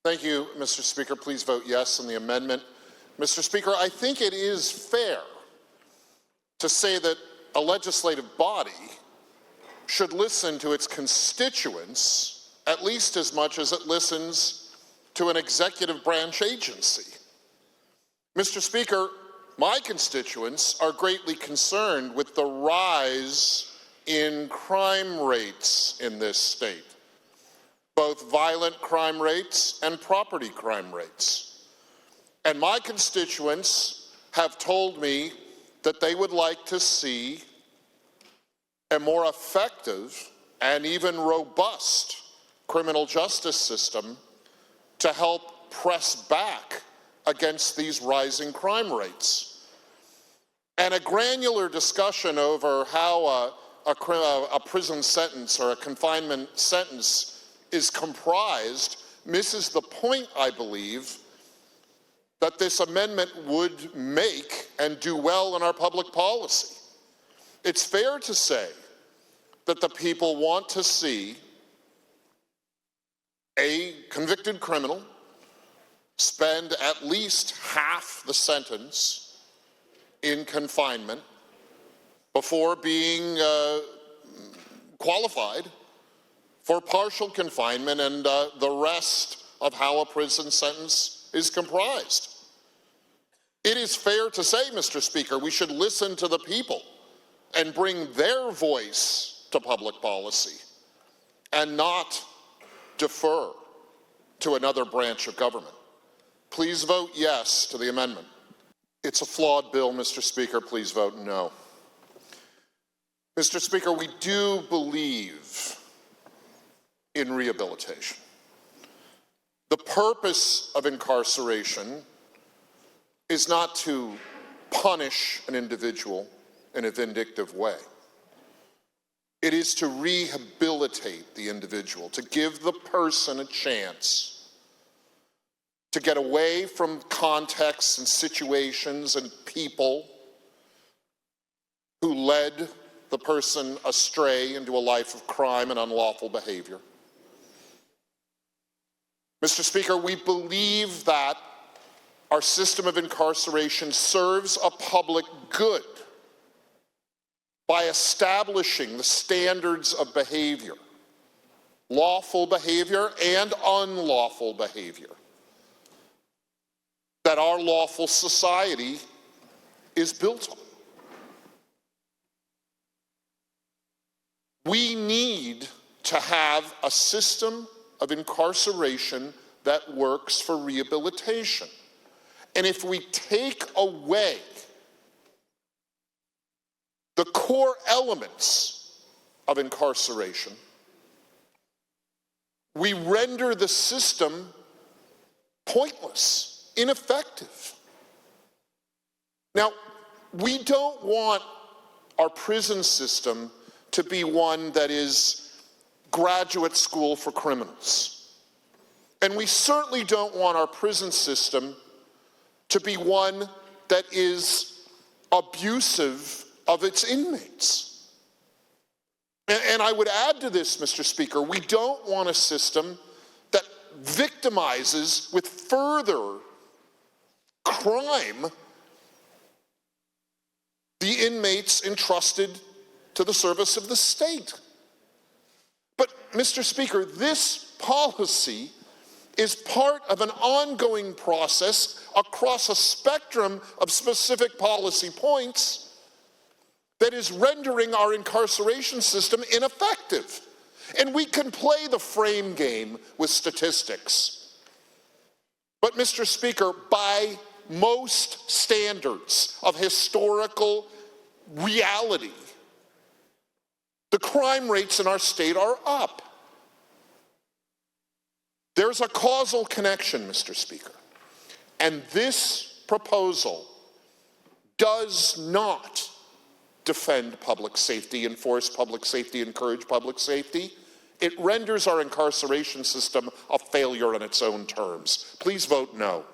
Thank you, Mr. Speaker. Please vote yes on the amendment. Mr. Speaker, I think it is fair to say that a legislative body should listen to its constituents at least as much as it listens to an executive branch agency. Mr. Speaker, my constituents are greatly concerned with the rise in crime rates in this state, both violent crime rates and property crime rates. And my constituents have told me that they would like to see a more effective and even robust criminal justice system to help press back against these rising crime rates. And a granular discussion over how a prison sentence or a confinement sentence is comprised misses the point, I believe, that this amendment would make and do well in our public policy. It's fair to say that the people want to see a convicted criminal spend at least half the sentence in confinement before being qualified for partial confinement and the rest of how a prison sentence is comprised. It is fair to say, Mr. Speaker, we should listen to the people and bring their voice to public policy and not defer to another branch of government. Please vote yes to the amendment. It's a flawed bill, Mr. Speaker. Please vote no. Mr. Speaker, we do believe in rehabilitation. The purpose of incarceration is not to punish an individual in a vindictive way. It is to rehabilitate the individual, to give the person a chance to get away from contexts and situations and people who led the person astray into a life of crime and unlawful behavior. Mr. Speaker, we believe that our system of incarceration serves a public good by establishing the standards of behavior, lawful behavior and unlawful behavior, that our lawful society is built on. We need to have a system of incarceration that works for rehabilitation. And if we take away the core elements of incarceration, we render the system pointless, ineffective. Now, we don't want our prison system to be one that is graduate school for criminals. And we certainly don't want our prison system to be one that is abusive of its inmates. And I would add to this, Mr. Speaker, we don't want a system that victimizes with further crime the inmates entrusted to the service of the state. But, Mr. Speaker, this policy is part of an ongoing process across a spectrum of specific policy points that is rendering our incarceration system ineffective. And we can play the frame game with statistics. But, Mr. Speaker, by most standards of historical reality, the crime rates in our state are up. There's a causal connection, Mr. Speaker. And this proposal does not defend public safety, enforce public safety, encourage public safety. It renders our incarceration system a failure on its own terms. Please vote no.